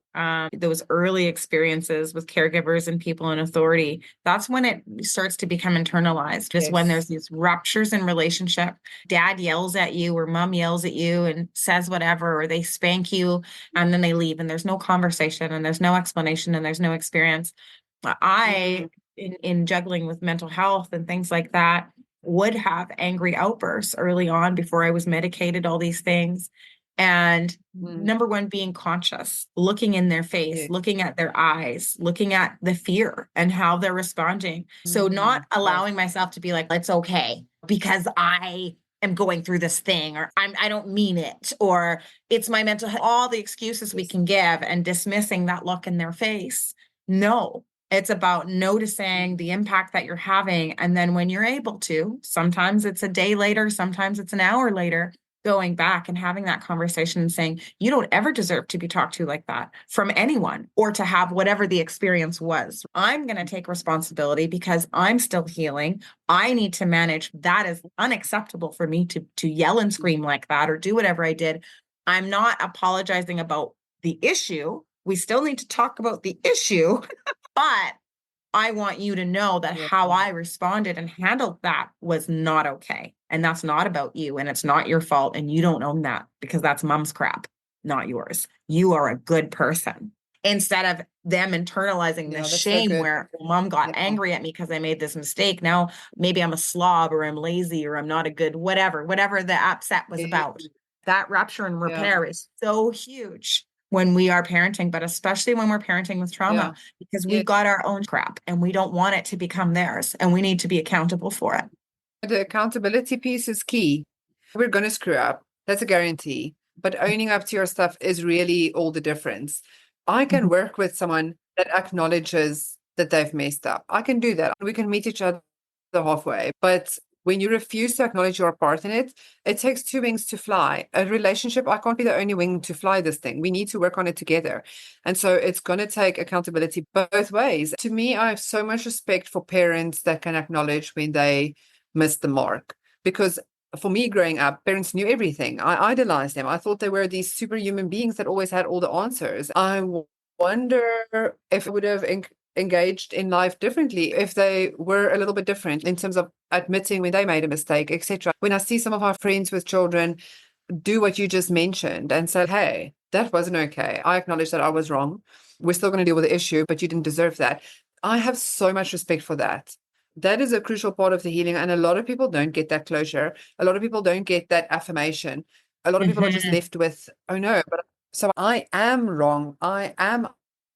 those early experiences with caregivers and people in authority, that's when it starts to become internalized. Just when there's these ruptures in relationship, dad yells at you or mom yells at you and says whatever, or they spank you and then they leave and there's no conversation and there's no explanation and there's no experience. In juggling with mental health and things like that, would have angry outbursts early on before I was medicated, all these things. And number one, being conscious, looking in their face, looking at their eyes, looking at the fear and how they're responding. So not allowing myself to be like, it's okay because I am going through this thing, or I don't mean it, or it's my mental health, all the excuses we can give and dismissing that look in their face. No. It's about noticing the impact that you're having. And then when you're able to, sometimes it's a day later, sometimes it's an hour later, going back and having that conversation and saying, you don't ever deserve to be talked to like that from anyone, or to have whatever the experience was. I'm going to take responsibility because I'm still healing. I need to manage. That is unacceptable for me to yell and scream like that or do whatever I did. I'm not apologizing about the issue. We still need to talk about the issue. But I want you to know that how I responded and handled that was not okay. And that's not about you. And it's not your fault. And you don't own that, because that's mom's crap, not yours. You are a good person. Instead of them internalizing the shame where mom got angry at me because I made this mistake. Now maybe I'm a slob, or I'm lazy, or I'm not a good whatever the upset was about. That rupture and repair is so huge. when we are parenting, but especially when we're parenting with trauma, because we've got our own crap and we don't want it to become theirs, and we need to be accountable for it.
The accountability piece is key. We're going to screw up. That's a guarantee. But owning up to your stuff is really all the difference. I can work with someone that acknowledges that they've messed up. I can do that. We can meet each other halfway. But when you refuse to acknowledge your part in it, it takes two wings to fly. A relationship, I can't be the only wing to fly this thing. We need to work on it together. And so it's going to take accountability both ways. To me, I have so much respect for parents that can acknowledge when they miss the mark. Because for me growing up, parents knew everything. I idolized them. I thought they were these superhuman beings that always had all the answers. I wonder if I would have engaged in life differently if they were a little bit different in terms of admitting when they made a mistake, etc. When I see some of our friends with children do what you just mentioned and say, hey, that wasn't okay. I acknowledge that I was wrong. We're still going to deal with the issue, but you didn't deserve that. I have so much respect for that. That is a crucial part of the healing. And a lot of people don't get that closure. A lot of people don't get that affirmation. A lot of people are just left with, oh no, but so I am wrong. I am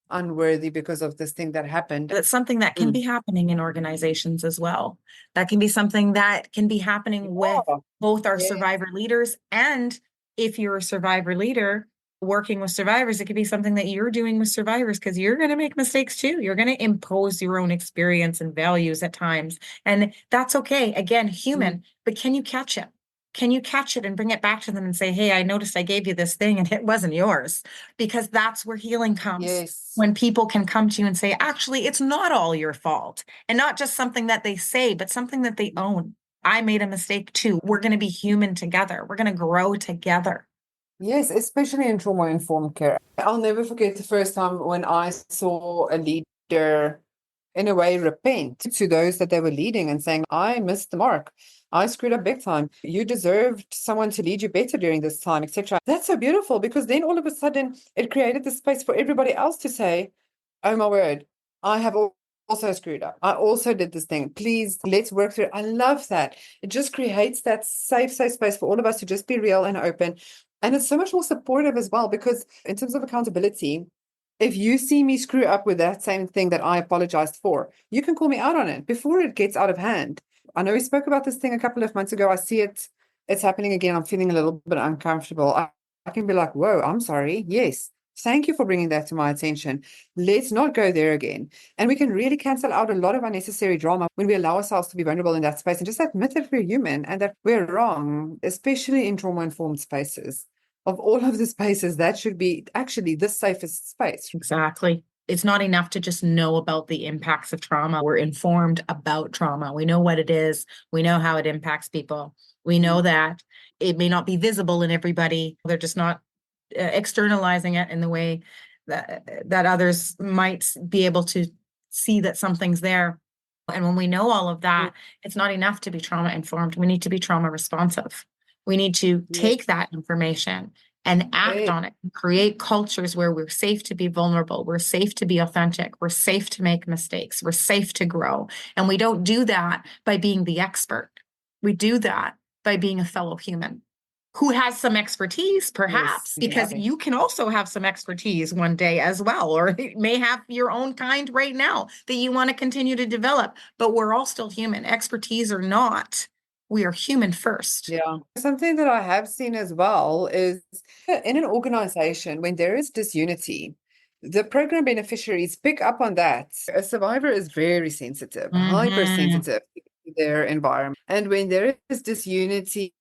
unworthy because of this thing that happened.
It's something that can be happening in organizations as well. That can be something that can be happening with both our survivor leaders, and if you're a survivor leader working with survivors, it could be something that you're doing with survivors, because you're going to make mistakes too. You're going to impose your own experience and values at times, and that's okay. Again, human, but can you catch it? Can you catch it and bring it back to them and say, hey, I noticed I gave you this thing and it wasn't yours? Because that's where healing comes.
Yes.
When people can come to you and say, actually, it's not all your fault. And not just something that they say, but something that they own. I made a mistake too. We're going to be human together. We're going to grow together.
Yes, especially in trauma-informed care. I'll never forget the first time when I saw a leader, in a way, repent to those that they were leading and saying, I missed the mark. I screwed up big time. You deserved someone to lead you better during this time, etc. That's so beautiful, because then all of a sudden it created the space for everybody else to say, oh my word, I have also screwed up. I also did this thing. Please, let's work through it. I love that. It just creates that safe space for all of us to just be real and open. And it's so much more supportive as well, because in terms of accountability, if you see me screw up with that same thing that I apologized for, you can call me out on it before it gets out of hand. I know we spoke about this thing a couple of months ago. I see it's happening again. I'm feeling a little bit uncomfortable. I can be like, whoa, I'm sorry. Yes. Thank you for bringing that to my attention. Let's not go there again. And we can really cancel out a lot of unnecessary drama when we allow ourselves to be vulnerable in that space and just admit that we're human and that we're wrong, especially in trauma-informed spaces. Of all of the spaces, that should be actually the safest space.
Exactly. It's not enough to just know about the impacts of trauma. We're informed about trauma. We know what it is. We know how it impacts people. We know that it may not be visible in everybody. They're just not externalizing it in the way that others might be able to see that something's there. And when we know all of that, it's not enough to be trauma informed. We need to be trauma responsive. We need to take that information and act on it, and create cultures where we're safe to be vulnerable. We're safe to be authentic. We're safe to make mistakes. We're safe to grow. And we don't do that by being the expert. We do that by being a fellow human who has some expertise, perhaps, because you can also have some expertise one day as well, or you may have your own kind right now that you want to continue to develop, but we're all still human, expertise or not. We are human first.
Yeah. Something that I have seen as well is in an organization, when there is disunity, the program beneficiaries pick up on that. A survivor is very sensitive, hypersensitive to their environment. And when there is disunity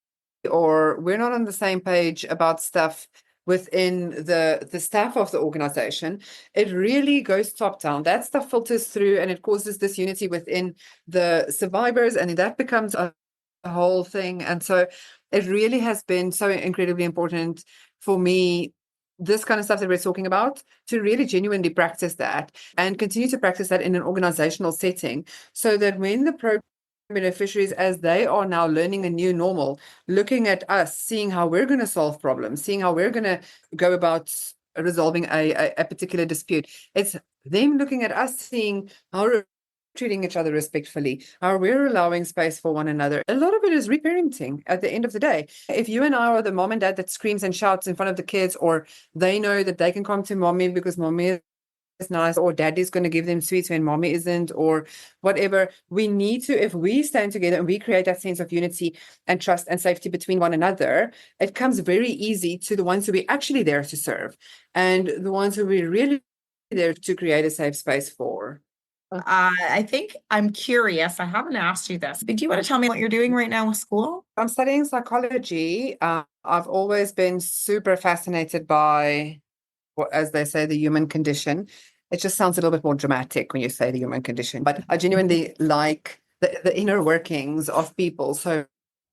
or we're not on the same page about stuff within the staff of the organization, it really goes top down. That stuff filters through and it causes disunity within the survivors, and that becomes a whole thing. And so it really has been so incredibly important for me, this kind of stuff that we're talking about, to really genuinely practice that and continue to practice that in an organizational setting, so that when the program beneficiaries, as they are now learning a new normal, looking at us, seeing how we're going to solve problems, seeing how we're going to go about resolving a particular dispute, it's them looking at us, seeing how treating each other respectfully, how we're allowing space for one another. A lot of it is reparenting at the end of the day. If you and I are the mom and dad that screams and shouts in front of the kids, or they know that they can come to mommy because mommy is nice, or daddy's going to give them sweets when mommy isn't, or whatever, we need to, if we stand together and we create that sense of unity and trust and safety between one another, it comes very easy to the ones who we're actually there to serve and the ones who we're really there to create a safe space for.
I think I'm curious. I haven't asked you this, but do you want to tell me what you're doing right now with school?
I'm studying psychology. I've always been super fascinated by, as they say, the human condition. It just sounds a little bit more dramatic when you say the human condition, but I genuinely like the inner workings of people so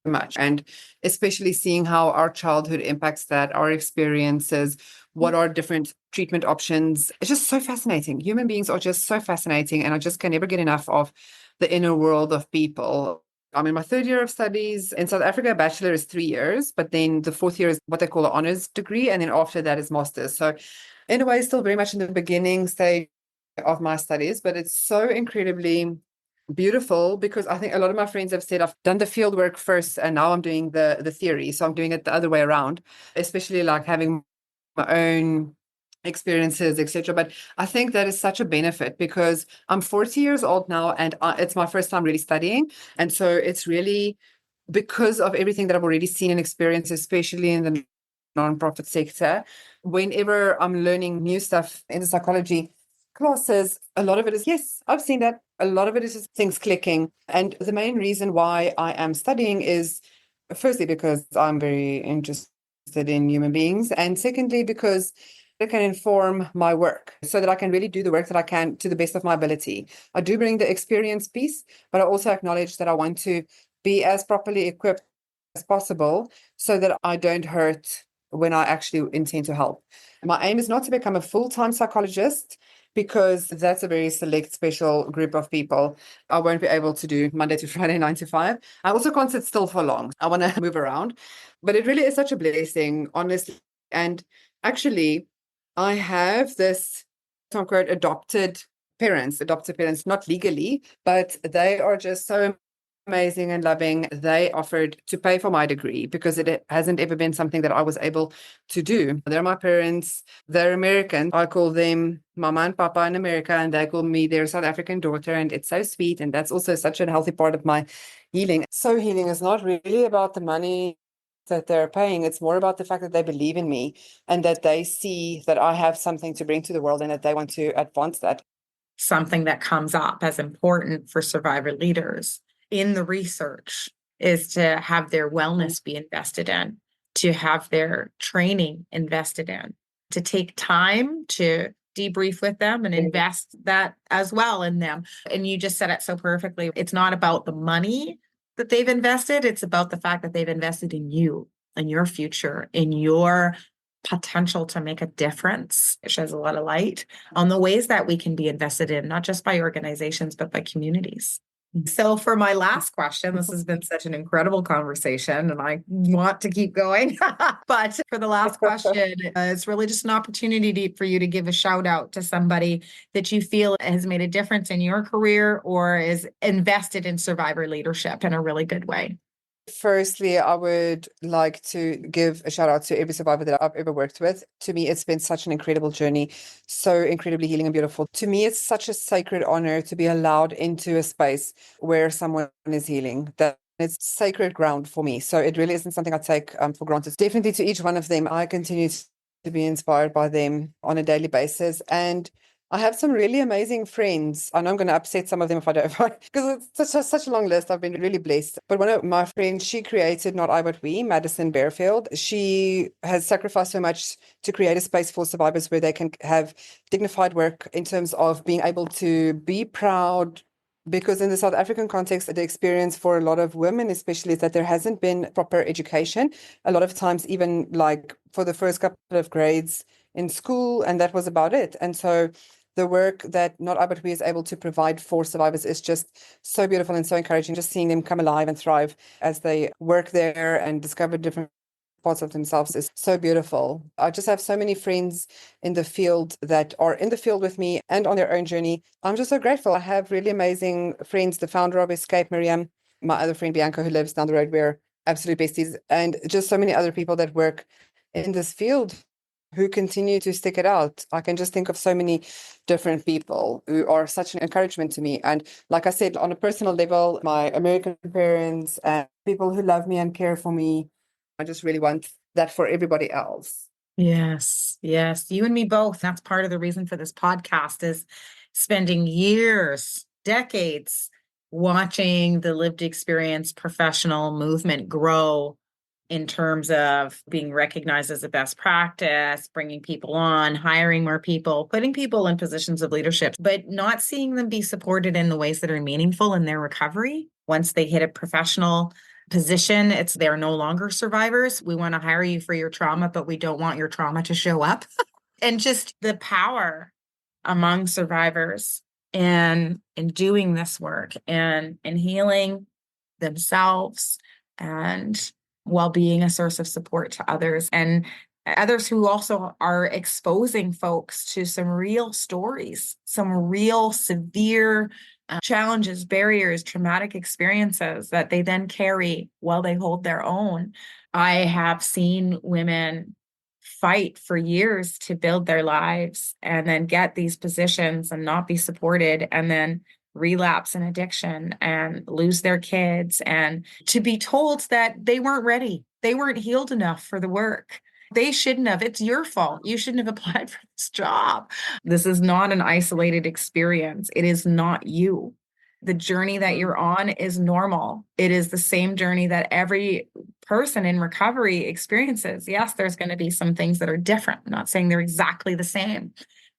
much, and especially seeing how our childhood impacts that, our experiences, what are different treatment options. It's just so fascinating. Human beings are just so fascinating, and I just can never get enough of the inner world of people. I'm in my third year of studies. In South Africa, a bachelor is 3 years, but then the fourth year is what they call an honors degree, and then after that is master's. So in a way, still very much in the beginning stage of my studies, but it's so incredibly beautiful because I think a lot of my friends have said I've done the field work first and now I'm doing the theory. So I'm doing it the other way around, especially like having my own experiences, etc. But I think that is such a benefit because I'm 40 years old now and it's my first time really studying. And so it's really because of everything that I've already seen and experienced, especially in the nonprofit sector, whenever I'm learning new stuff in the psychology classes, a lot of it is, yes, I've seen that. A lot of it is just things clicking. And the main reason why I am studying is firstly, because I'm very interested in human beings. And secondly, because it can inform my work so that I can really do the work that I can to the best of my ability. I do bring the experience piece, but I also acknowledge that I want to be as properly equipped as possible so that I don't hurt when I actually intend to help. My aim is not to become a full-time psychologist because that's a very select, special group of people. I won't be able to do Monday to Friday, 9 to 5. I also can't sit still for long. I want to move around. But it really is such a blessing, honestly. And actually, I have this, quote, adopted parents, not legally, but they are just so amazing and loving. They offered to pay for my degree because it hasn't ever been something that I was able to do. They're my parents. They're American. I call them Mama and Papa in America, and they call me their South African daughter. And it's so sweet. And that's also such a healthy part of my healing. So healing is not really about the money that they're paying. It's more about the fact that they believe in me and that they see that I have something to bring to the world and that they want to advance that.
Something that comes up as important for survivor leaders in the research is to have their wellness be invested in, to have their training invested in, to take time to debrief with them and invest that as well in them. And you just said it so perfectly. It's not about the money that they've invested. It's about the fact that they've invested in you and your future, in your potential to make a difference. It sheds a lot of light on the ways that we can be invested in, not just by organizations, but by communities. So for my last question, this has been such an incredible conversation and I want to keep going. But for the last question, it's really just an opportunity for you to give a shout out to somebody that you feel has made a difference in your career or is invested in survivor leadership in a really good way.
Firstly, I would like to give a shout out to every survivor that I've ever worked with. To me, it's been such an incredible journey, so incredibly healing and beautiful. To me, it's such a sacred honor to be allowed into a space where someone is healing. That it's sacred ground for me. So it really isn't something I take for granted. Definitely to each one of them, I continue to be inspired by them on a daily basis. And I have some really amazing friends. I know I'm going to upset some of them if I don't, because it's such a long list. I've been really blessed. But one of my friends, she created Not I But We, Madison Bearfield. She has sacrificed so much to create a space for survivors where they can have dignified work in terms of being able to be proud. Because in the South African context, the experience for a lot of women, especially, is that there hasn't been proper education. A lot of times, even like for the first couple of grades in school, and that was about it. And so the work that Not I But We is able to provide for survivors is just so beautiful and so encouraging, just seeing them come alive and thrive as they work there and discover different parts of themselves is so beautiful. I just have so many friends in the field that are in the field with me and on their own journey. I'm just so grateful. I have really amazing friends, the founder of SCAPE, Miriam, my other friend Bianca, who lives down the road. We're absolute besties, and just so many other people that work in this field who continue to stick it out. I can just think of so many different people who are such an encouragement to me. And like I said, on a personal level, my American parents and people who love me and care for me, I just really want that for everybody else.
Yes, yes. You and me both. That's part of the reason for this podcast is spending years, decades watching the lived experience professional movement grow in terms of being recognized as a best practice, bringing people on, hiring more people, putting people in positions of leadership, but not seeing them be supported in the ways that are meaningful in their recovery. Once they hit a professional position, they're no longer survivors. We want to hire you for your trauma, but we don't want your trauma to show up. And just the power among survivors and in doing this work and in healing themselves and while being a source of support to others and others who also are exposing folks to some real stories, some real severe challenges, barriers, traumatic experiences that they then carry while they hold their own. I have seen women fight for years to build their lives and then get these positions and not be supported and then relapse in addiction and lose their kids and to be told that they weren't ready. They weren't healed enough for the work. They shouldn't have. It's your fault. You shouldn't have applied for this job. This is not an isolated experience. It is not you. The journey that you're on is normal. It is the same journey that every person in recovery experiences. Yes, there's going to be some things that are different. I'm not saying they're exactly the same,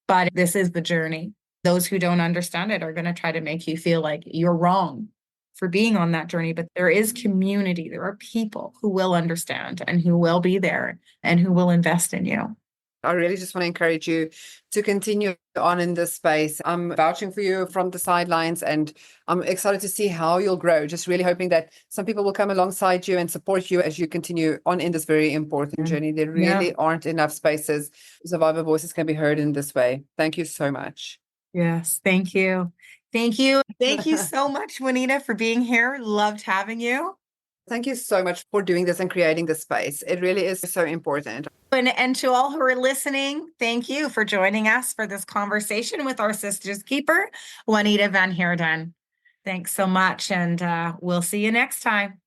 but this is the journey. Those who don't understand it are going to try to make you feel like you're wrong for being on that journey. But there is community. There are people who will understand and who will be there and who will invest in you.
I really just want to encourage you to continue on in this space. I'm vouching for you from the sidelines and I'm excited to see how you'll grow. Just really hoping that some people will come alongside you and support you as you continue on in this very important journey. There really aren't enough spaces survivor voices can be heard in this way. Thank you so much.
Yes, thank you. Thank you. Thank you so much, Juanita, for being here. Loved having you.
Thank you so much for doing this and creating this space. It really is so important.
And to all who are listening, thank you for joining us for this conversation with our Sisters Keeper, Juanita van Heerden. Thanks so much, and we'll see you next time.